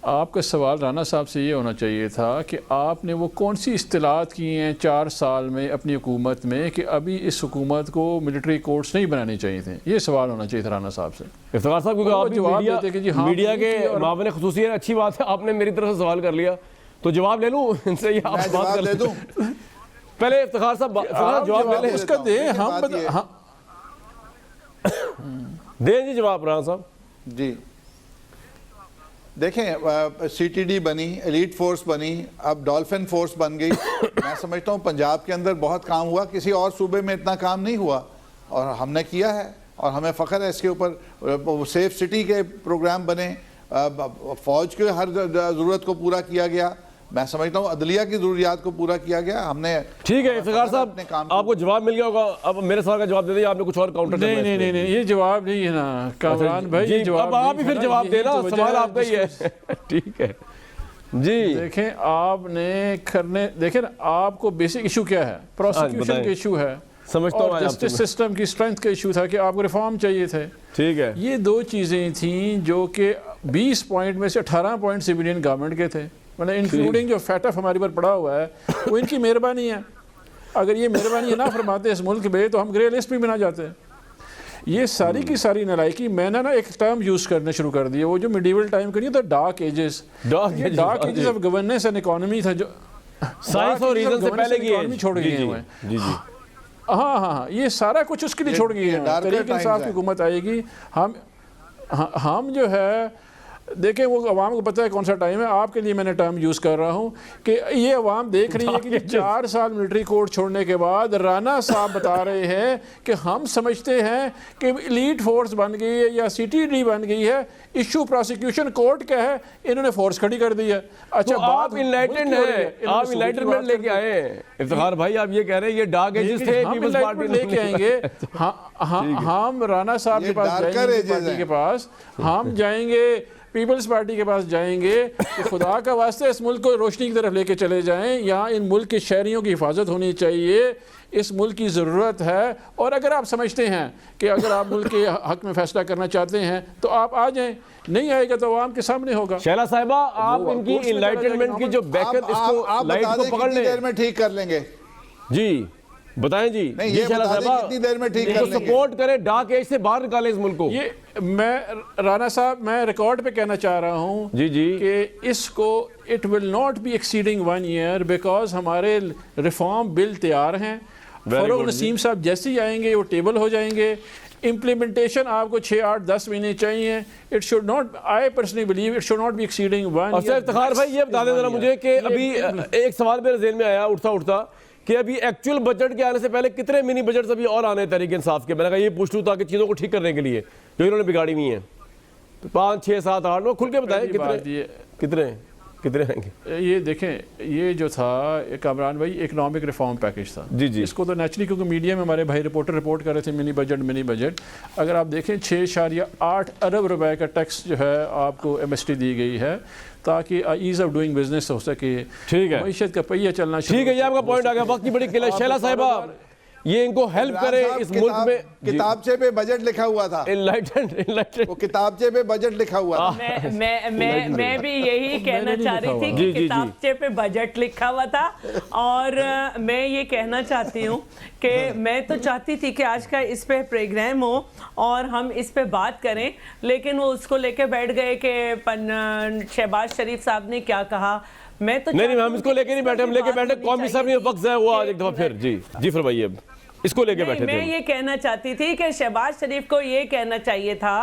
आपका सवाल राना साहब से ये होना चाहिए था कि आपने वो कौन सी इस्तिलाहत की हैं 4 साल में अपनी हुकूमत में कि अभी इस हुकूमत को मिलिट्री कोर्ट्स नहीं बनाने चाहिए थे? ये सवाल होना चाहिए था राना साहब से। इफ्तिखार साहब, क्योंकि आप भी जवाब मीडिया, देते कि जी हाँ मीडिया के मामले खुसूसी है, अच्छी बात है, आपने मेरी तरफ से सवाल कर लिया तो जवाब ले लूँ इनसे, या आप बात कर दे दूं? पहले इफ्तिखार साहब जवाब ले लें, उसका दें, हम दें जी जवाब राना साहब। जी देखें, सीटीडी बनी, एलीट फोर्स बनी, अब डॉल्फिन फोर्स बन गई। मैं समझता हूँ पंजाब के अंदर बहुत काम हुआ, किसी और सूबे में इतना काम नहीं हुआ और हमने किया है और हमें फ़ख्र है इसके ऊपर। सेफ सिटी के प्रोग्राम बने, फ़ौज के हर ज़रूरत को पूरा किया गया, मैं समझता हूँ अदलिया की ज़रूरियात को पूरा किया गया हमने। ठीक है इफ्तिखार साहब, आपको जवाब मिल गया होगा, अब मेरे सवाल का जवाब दे दिए आपने, कुछ और काउंटर नहीं नहीं नहीं ये जवाब नहीं है ना कामरान भाई, ये जवाब अब आप ही फिर जवाब देना, सवाल आपका ही है। ठीक है जी। देखें आपने करने, देखें ना आपको बेसिक इशू क्या है, प्रोसिक्यूशन का इशू है, समझता हूँ, जस्टिस सिस्टम की स्ट्रेंथ का इशू था कि आपको रिफॉर्म चाहिए थे। ठीक है, ये 2 चीज़ें थी जो कि 20 पॉइंट में से 18 पॉइंट सिविलियन गवर्नमेंट के थे, मतलब इंक्लूडिंग जो फैटफ हमारे पर पड़ा हुआ है वो इनकी मेहरबानी है। अगर ये मेहरबानी ना फरमाते इस मुल्क में तो हम ग्रे लिस्ट में भी ना जाते। ये सारी की सारी नलायकी मैंने ना एक टर्म यूज़ करने शुरू कर दिए, वो जो मिडीवल टाइम का नहीं था, dark ages. Dark ages of governance and economy था, जो साइंस और रीजन से पहले की छोड़ गए हैं। जी जी हाँ, ये सारा कुछ उसके लिए छोड़ गए हैं। तहरीक इंसाफ की हुकूमत आएगी, हम जो है देखें, वो अवाम को पता है कौन सा टाइम है। आपके लिए मैंने टर्म यूज़ कर रहा हूँ कि ये अवाम देख रही है कि 4 साल मिलिट्री कोर्ट छोड़ने के बाद राना साहब बता रहे हैं कि हम समझते हैं कि एलीट फोर्स बन गई है या सीटीडी बन गई है, इशू प्रोसिक्यूशन कोर्ट क्या है, इन्होंने फोर्स खड़ी कर दी है। अच्छा, तो आप इनलाइटेंड हैं, आप इनलाइटमेंट लेके आए हैं। इफ्तिखार भाई आप ये कह रहे हैं ये डार्क एजेस थे, पीपल्स पार्टी लेके आएंगे। हम राना साहब के पास जाएंगे, पार्टी के पास हम जाएंगे, पीपल्स पार्टी के पास जाएंगे कि खुदा का वास्ते इस मुल्क को रोशनी की तरफ लेके चले जाएं, यहाँ इन मुल्क के शहरियों की हिफाजत होनी चाहिए, इस मुल्क की ज़रूरत है। और अगर आप समझते हैं कि अगर आप मुल्क के हक में फैसला करना चाहते हैं तो आप आ जाएं, नहीं आएगा तो आवाम के सामने होगा। शैला साहिबा, आप इनकी इनलाइटमेंट की जो बैकअप, इसको लाइट को पकड़ लें, देर में ठीक कर लेंगे जी, बताएं जी। नहीं, ये बता दें कितनी देर में ठीक कर लेंगे। सपोर्ट करें, डार्क एज से बाहर निकालें इस मुल्क को। ये मैं राना साहब, मैं रिकॉर्ड पे कहना चाह रहा हूँ जी जी कि इसको it will not be exceeding 1 year, because हमारे रिफॉर्म बिल तैयार हैं। फरूक नसीम साहब जैसे ही आएंगे वो टेबल हो जाएंगे। इम्प्लीमेंटेशन आपको 6, 8, 10 महीने चाहिए। It should not, I personally believe it should not be exceeding 1 year. Iftikhar भाई ये बता दें जरा मुझे कि अभी एक सवाल मेरे ज़हन में आया उठता कि अभी एक्चुअल बजट के आने से पहले कितने मिनी बजट्स अभी और आने हैं तहरीक इंसाफ के? मैंने कहा ये पूछ लूँ ताकि चीज़ों को ठीक करने के लिए जो इन्होंने बिगाड़ी हुई हैं। 5, 6, 7, 8 वो खुल के बताएं कितने आएंगे। ये देखें, ये जो था कामरान भाई इकोनॉमिक रिफॉर्म पैकेज था जी जी, इसको तो नेचुरली, क्योंकि मीडिया में हमारे भाई रिपोर्टर रिपोर्ट कर रहे थे मिनी बजट। अगर आप देखें 6.8 अरब रुपए का टैक्स जो है आपको MST दी गई है ताकि ईज ऑफ डूइंग बिजनेस हो सके। ठीक है, मईशत का पहिया चलना। ठीक है, ये आपका पॉइंट आ गया। वक्त की बड़ी किल्लत। शैला साहिबा ये इनको हेल्प करे इस मुल्क में। किताबचे पे बजट लिखा हुआ था, इनलाइटेंड वो किताबचे पे बजट लिखा हुआ था। मैं भी यही कहना चाह रही थी कि किताबचे पे बजट लिखा हुआ था। और मैं ये कहना चाहती हूँ कि मैं तो चाहती थी कि आज का इस पे प्रोग्राम हो और हम इस पे बात करें, लेकिन वो उसको लेके बैठ गए कि शहबाज शरीफ साहब ने क्या कहा। मैं तो नहीं, हम इसको लेके नहीं बैठे, हम लेके बैठे कौमी सब वक्त है वो आज एक दफा फिर। जी फरमाइए। इसको लेके बैठे थे मैं ये कहना चाहती थी कि शहबाज शरीफ को ये कहना चाहिए था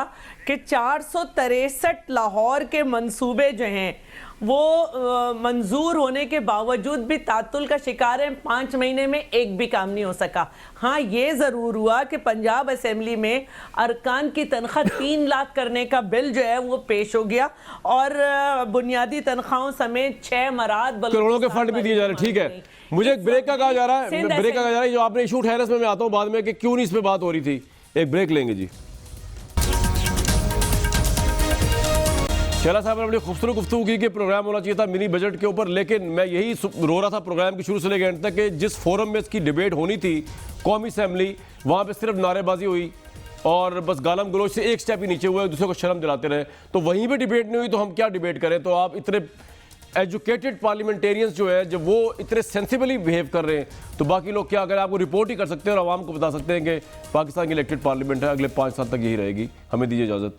कि 463 लाहौर के मंसूबे जो हैं वो मंजूर होने के बावजूद भी तातुल का शिकार है। 5 महीने में एक भी काम नहीं हो सका। हाँ, ये ज़रूर हुआ कि पंजाब असेंबली में अरकान की तनख्वाह 3 लाख करने का बिल जो है वो पेश हो गया और बुनियादी तनख्वाहों समेत 6 मराद करोड़ों के फंड भी दिए जा रहे हैं। ठीक है, मुझे एक ब्रेक का कहा जा रहा है, ब्रेक का कहा जा रहा है। जो आपने इशू उठाया इसमें मैं आता हूँ बाद में कि क्यों नहीं इस पर बात हो रही थी। एक ब्रेक लेंगे जी। शहला साहब ने अपनी खूबसूरत गुफ्तगू की कि प्रोग्राम होना चाहिए था मिनी बजट के ऊपर, लेकिन मैं यही रो रहा था प्रोग्राम की शुरू से लेकर एंड तक कि जिस फोरम में इसकी डिबेट होनी थी, कौमी असेंबली, वहाँ पे सिर्फ नारेबाजी हुई और बस गालम गलोच से एक स्टेप ही नीचे हुए, दूसरे को शर्म दिलाते रहे। तो वहीं पे डिबेट नहीं हुई तो हम क्या डिबेट करें। तो आप इतने एजुकेटेड पार्लियामेंटेरियंस जो है जब वो इतने सेंसिबली बिहेव कर रहे हैं तो बाकी लोग क्या करें। आपको रिपोर्ट ही कर सकते हैं और आवाम को बता सकते हैं कि पाकिस्तान की इलेक्टेड पार्लियामेंट है, अगले 5 साल तक यही रहेगी। हमें दीजिए इजाज़त।